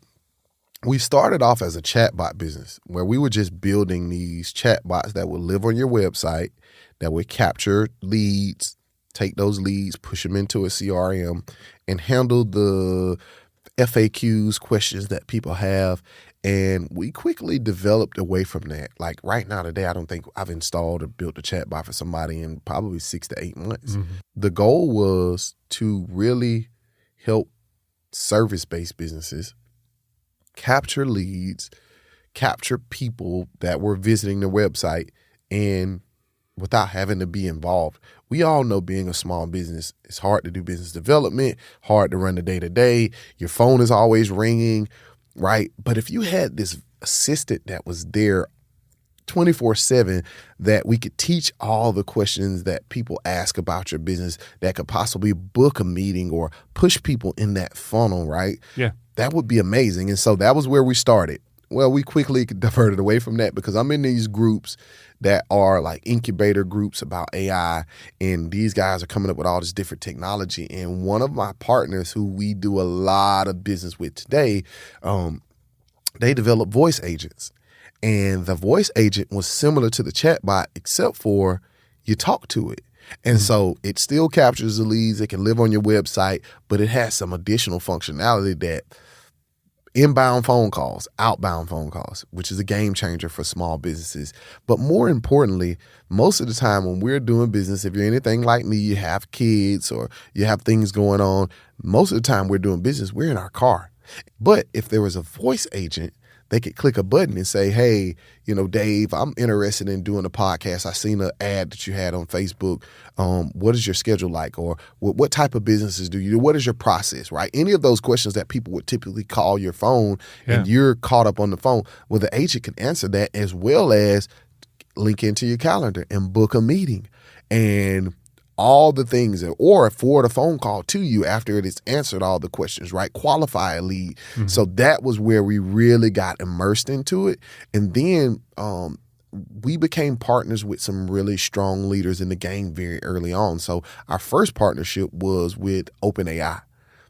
we started off as a chatbot business where we were just building these chatbots that would live on your website, that would capture leads, take those leads, push them into a CRM, and handle the FAQs, questions that people have. And we quickly developed away from that. Like right now today, I don't think I've installed or built a chatbot for somebody in probably 6 to 8 months. Mm-hmm. The goal was to really help service-based businesses capture leads, capture people that were visiting the website, and without having to be involved. We all know being a small business, it's hard to do business development, hard to run the day-to-day. Your phone is always ringing, right? But if you had this assistant that was there 24/7, that we could teach all the questions that people ask about your business, that could possibly book a meeting or push people in that funnel, right? Yeah. That would be amazing. And so that was where we started. Well, we quickly diverted away from that because I'm in these groups that are like incubator groups about AI, and these guys are coming up with all this different technology. And one of my partners who we do a lot of business with today, they develop voice agents. And the voice agent was similar to the chatbot, except for you talk to it. And so it still captures the leads. It can live on your website, but it has some additional functionality that inbound phone calls, outbound phone calls, which is a game changer for small businesses. But more importantly, most of the time when we're doing business, if you're anything like me, you have kids or you have things going on, most of the time we're doing business, we're in our car. But if there was a voice agent, they could click a button and say, hey, Dave, I'm interested in doing a podcast. I seen an ad that you had on Facebook. What is your schedule like? Or what type of businesses do you do? What is your process, right? Any of those questions that people would typically call your phone and you're caught up on the phone. Well, the agent can answer that as well as link into your calendar and book a meeting and all the things, or forward a phone call to you after it has answered all the questions, right? Qualify a lead. Mm-hmm. So that was where we really got immersed into it. And then we became partners with some really strong leaders in the game very early on. So our first partnership was with OpenAI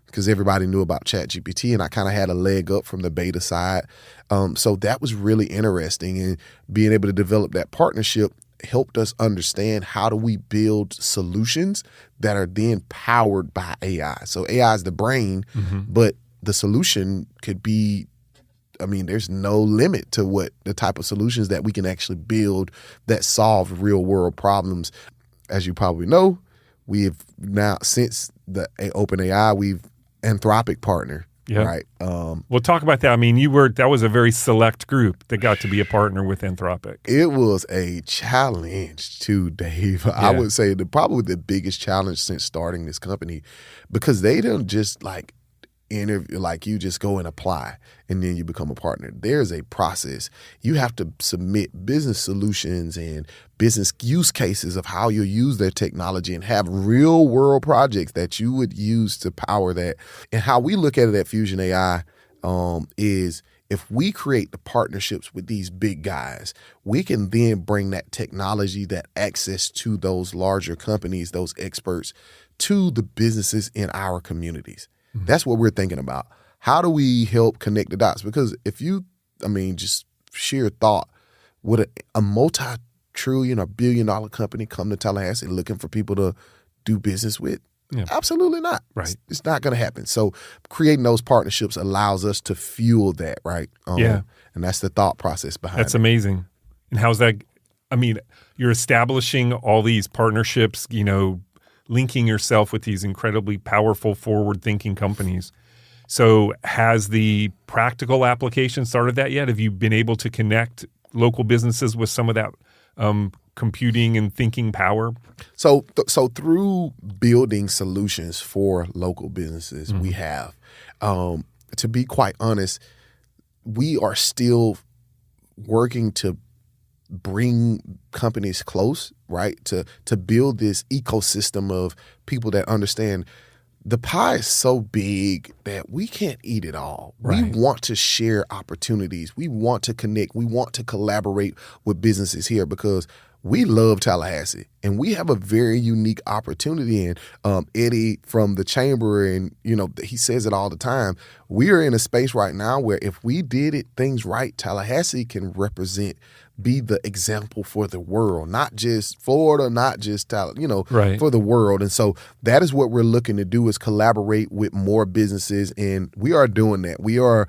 because everybody knew about ChatGPT, and I kind of had a leg up from the beta side. So that was really interesting, and being able to develop that partnership helped us understand how do we build solutions that are then powered by AI. So AI is the brain, but the solution could be, there's no limit to what the type of solutions that we can actually build that solve real world problems. As you probably know, we have now, since the OpenAI, we've Anthropic partner. Yeah. Right. We'll talk about that. That was a very select group that got to be a partner with Anthropic. It was a challenge too, Dave. Yeah. I would say probably the biggest challenge since starting this company, because they don't just interview, like you just go and apply and then you become a partner. There's a process. You have to submit business solutions and business use cases of how you'll use their technology and have real world projects that you would use to power that. And how we look at it at Phusion AI is if we create the partnerships with these big guys, we can then bring that technology, that access to those larger companies, those experts, to the businesses in our communities. Mm-hmm. That's what we're thinking about. How do we help connect the dots? Because if you, just sheer thought, would a multi-trillion or billion-dollar company come to Tallahassee looking for people to do business with? Yeah. Absolutely not. Right. It's not going to happen. So creating those partnerships allows us to fuel that, right? And that's the thought process behind it. That's amazing. And how's that? You're establishing all these partnerships, linking yourself with these incredibly powerful, forward-thinking companies. So has the practical application started that yet? Have you been able to connect local businesses with some of that computing and thinking power? So through building solutions for local businesses, we have. To be quite honest, we are still working to bring companies close, right? To build this ecosystem of people that understand the pie is so big that we can't eat it all. Right. We want to share opportunities. We want to connect. We want to collaborate with businesses here because we love Tallahassee and we have a very unique opportunity. And Eddie from the chamber, and he says it all the time. We are in a space right now where if we did things right, Tallahassee can be the example for the world, not just Florida, not just right. For the world. And so that is what we're looking to do, is collaborate with more businesses, and we are doing that. We are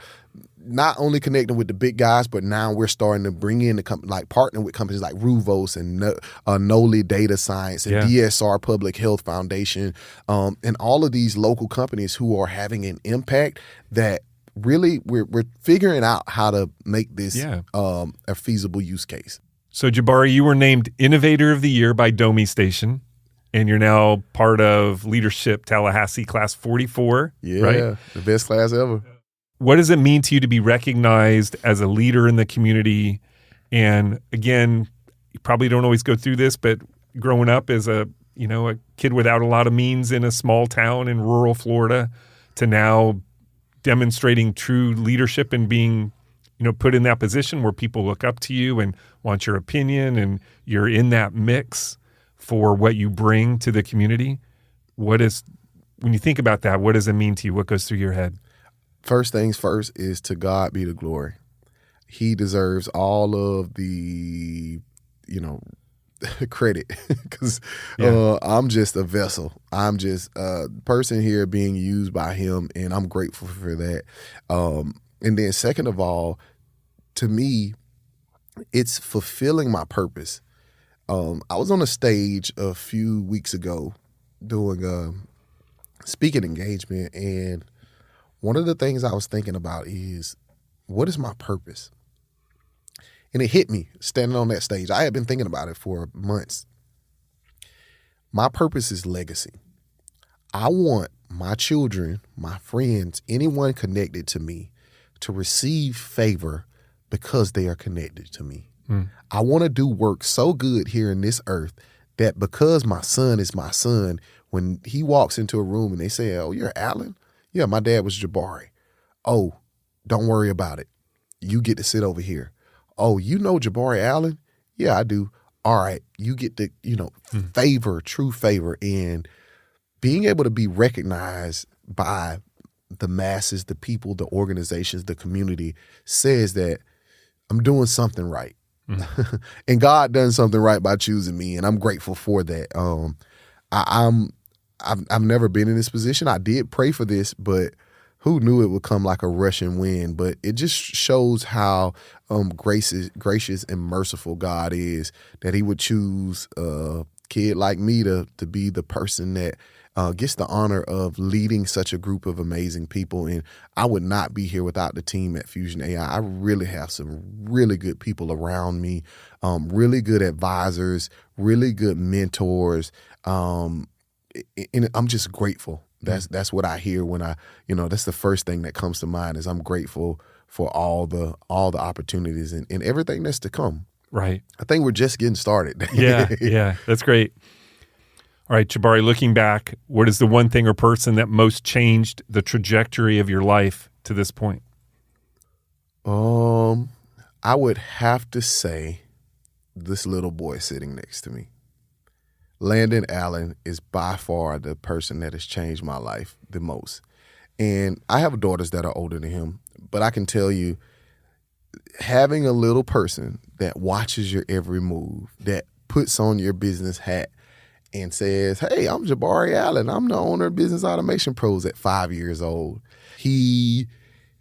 not only connecting with the big guys, but now we're starting to bring in partner with companies like Ruvos and Noli Data Science and DSR Public Health Foundation, and all of these local companies who are having an impact that really we're figuring out how to make this a feasible use case. So Jabari, you were named Innovator of the Year by Domi Station, and you're now part of Leadership Tallahassee Class 44, right? The best class ever. What does it mean to you to be recognized as a leader in the community? And again, you probably don't always go through this, but growing up as a kid without a lot of means in a small town in rural Florida to now demonstrating true leadership and being, put in that position where people look up to you and want your opinion, and you're in that mix for what you bring to the community. When you think about that, what does it mean to you? What goes through your head? First things first is to God be the glory. He deserves all of the, credit because I'm just a vessel. I'm just a person here being used by him, and I'm grateful for that. And then second of all, to me, it's fulfilling my purpose. I was on a stage a few weeks ago doing a speaking engagement, and one of the things I was thinking about is, what is my purpose? And it hit me standing on that stage. I had been thinking about it for months. My purpose is legacy. I want my children, my friends, anyone connected to me to receive favor because they are connected to me. I want to do work so good here in this earth that because my son is my son, when he walks into a room and they say, "Oh, you're Alan?" "Yeah, my dad was Jabari." "Oh, don't worry about it. You get to sit over here." "Oh, you know Jabari Allen?" "Yeah, I do." "All right, you get the, favor, true favor." And being able to be recognized by the masses, the people, the organizations, the community says that I'm doing something right. And God done something right by choosing me, and I'm grateful for that. I've never been in this position. I did pray for this, but who knew it would come like a rushing wind? But it just shows how gracious and merciful God is, that he would choose a kid like me to be the person that gets the honor of leading such a group of amazing people. And I would not be here without the team at Phusion AI. I really have some really good people around me, really good advisors, really good mentors. And I'm just grateful. That's what I hear when that's the first thing that comes to mind is I'm grateful for all the opportunities and everything that's to come. Right. I think we're just getting started. Yeah. That's great. All right, Jabari, looking back, what is the one thing or person that most changed the trajectory of your life to this point? I would have to say this little boy sitting next to me. Landon Allen is by far the person that has changed my life the most. And I have daughters that are older than him, but I can tell you, having a little person that watches your every move, that puts on your business hat and says, hey, I'm Jabari Allen. I'm the owner of Business Automation Pros at 5 years old. He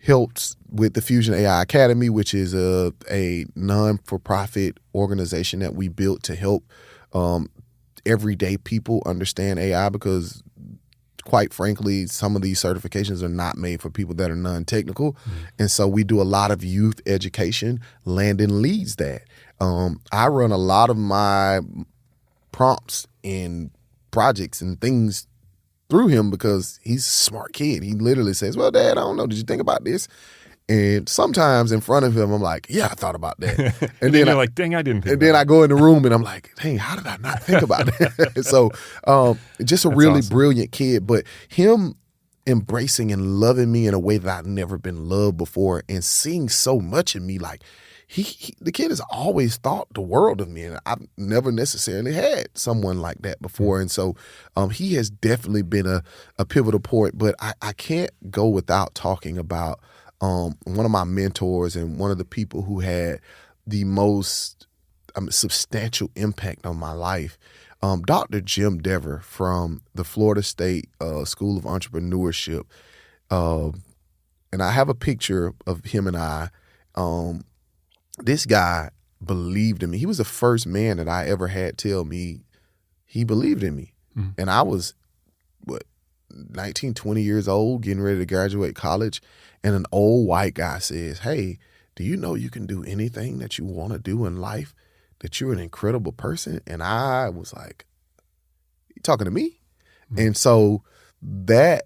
helps with the Phusion AI Academy, which is a non-for-profit organization that we built to help everyday people understand AI, because quite frankly, some of these certifications are not made for people that are non-technical. And so we do a lot of youth education. Landon leads that. I run a lot of my prompts and projects and things through him because he's a smart kid. He literally says, well, Dad, I don't know. Did you think about this? And sometimes in front of him, I'm like, yeah, I thought about that. And then you're like, dang, I didn't think about it. And then I go in the room and I'm like, dang, how did I not think about that? So just a really awesome, brilliant kid. But him embracing and loving me in a way that I've never been loved before and seeing so much in me, like the kid has always thought the world of me, and I've never necessarily had someone like that before. And so he has definitely been a pivotal point. But I can't go without talking about one of my mentors and one of the people who had the most substantial impact on my life, Dr. Jim Dever from the Florida State School of Entrepreneurship. And I have a picture of him and I. This guy believed in me. He was the first man that I ever had tell me he believed in me. And I was, 19, 20 years old, getting ready to graduate college. And an old white guy says, hey, do you know you can do anything that you want to do in life, that you're an incredible person? And I was like, you talking to me? And so that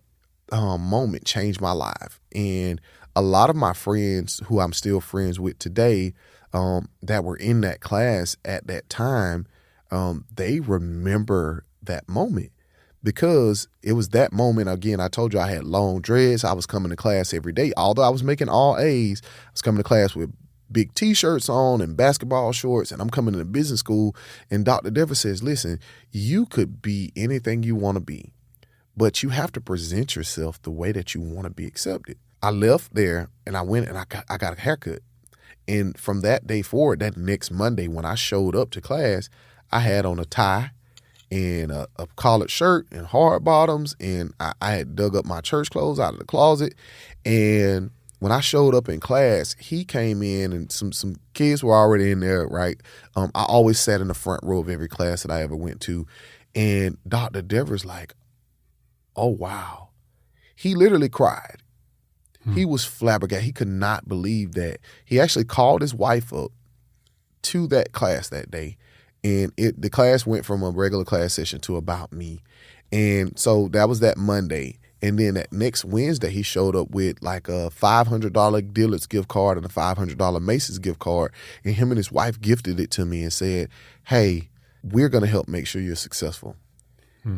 moment changed my life. And a lot of my friends who I'm still friends with today that were in that class at that time, they remember that moment. Because it was that moment, again, I told you I had long dreads. I was coming to class every day. Although I was making all A's, I was coming to class with big T-shirts on and basketball shorts, and I'm coming to business school. And Dr. Dever says, listen, you could be anything you want to be, but you have to present yourself the way that you want to be accepted. I left there and I went and I got a haircut. And from that day forward, that next Monday when I showed up to class, I had on a tie and a collared shirt and hard bottoms, and I had dug up my church clothes out of the closet. And when I showed up in class, he came in and some kids were already in there, right? I always sat in the front row of every class that I ever went to. And Dr. Dever's like, oh, wow. He literally cried. He was flabbergasted. He could not believe that. He actually called his wife up to that class that day. And the class went from a regular class session to about me. And so that was that Monday. And then that next Wednesday, he showed up with like a $500 Dillard's gift card and a $500 Macy's gift card. And him and his wife gifted it to me and said, hey, we're going to help make sure you're successful.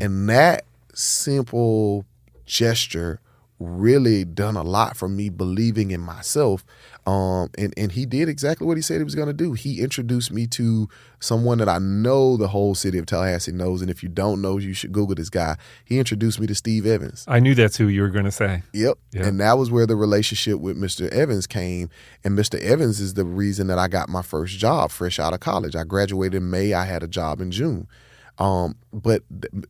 And that simple gesture really done a lot for me believing in myself. And he did exactly what he said he was going to do. He introduced me to someone that I know the whole city of Tallahassee knows. And if you don't know, you should Google this guy. He introduced me to Steve Evans. I knew that's who you were going to say. Yep. And that was where the relationship with Mr. Evans came. And Mr. Evans is the reason that I got my first job fresh out of college. I graduated in May. I had a job in June. But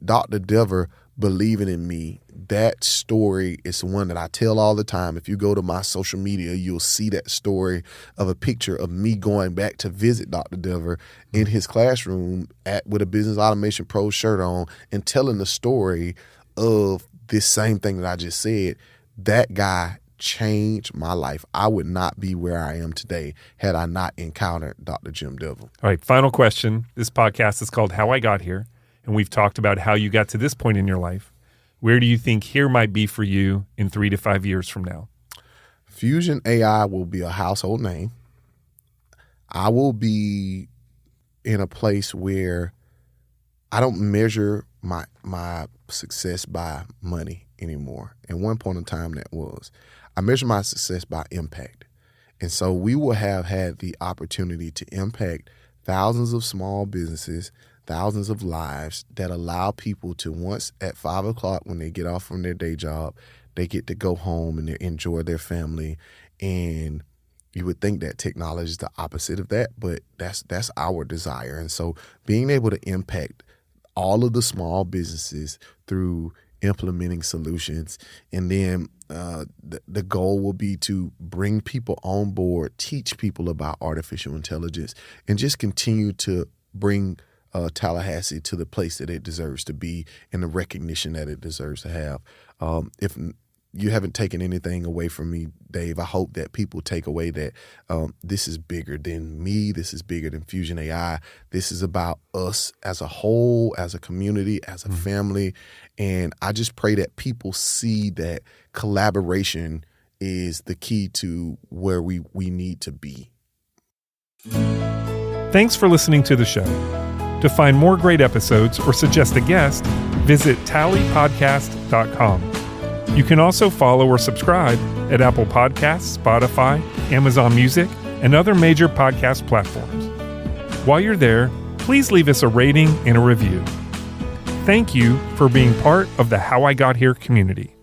Dr. Dever believing in me, that story is one that I tell all the time. If you go to my social media, you'll see that story of a picture of me going back to visit Dr. Dever in his classroom with a Business Automation Pro shirt on and telling the story of this same thing that I just said. That guy changed my life. I would not be where I am today had I not encountered Dr. Jim Dever. All right, final question. This podcast is called How I Got Here, and we've talked about how you got to this point in your life. where do you think here might be for you in 3 to 5 years from now? Phusion AI will be a household name. I will be in a place where I don't measure my success by money anymore. At one point in time that was. I measure my success by impact. And so we will have had the opportunity to impact thousands of small businesses, thousands of lives that allow people to, once at 5 o'clock when they get off from their day job, they get to go home and they enjoy their family. And you would think that technology is the opposite of that, but that's our desire. And so being able to impact all of the small businesses through implementing solutions, and then the goal will be to bring people on board, teach people about artificial intelligence, and just continue to bring Tallahassee to the place that it deserves to be and the recognition that it deserves to have. If you haven't taken anything away from me, Dave, I hope that people take away that this is bigger than me. This is bigger than Phusion AI. This is about us as a whole, as a community, as a family. And I just pray that people see that collaboration is the key to where we need to be. Thanks for listening to the show. To find more great episodes or suggest a guest, visit tallypodcast.com. You can also follow or subscribe at Apple Podcasts, Spotify, Amazon Music, and other major podcast platforms. While you're there, please leave us a rating and a review. Thank you for being part of the How I Got Here community.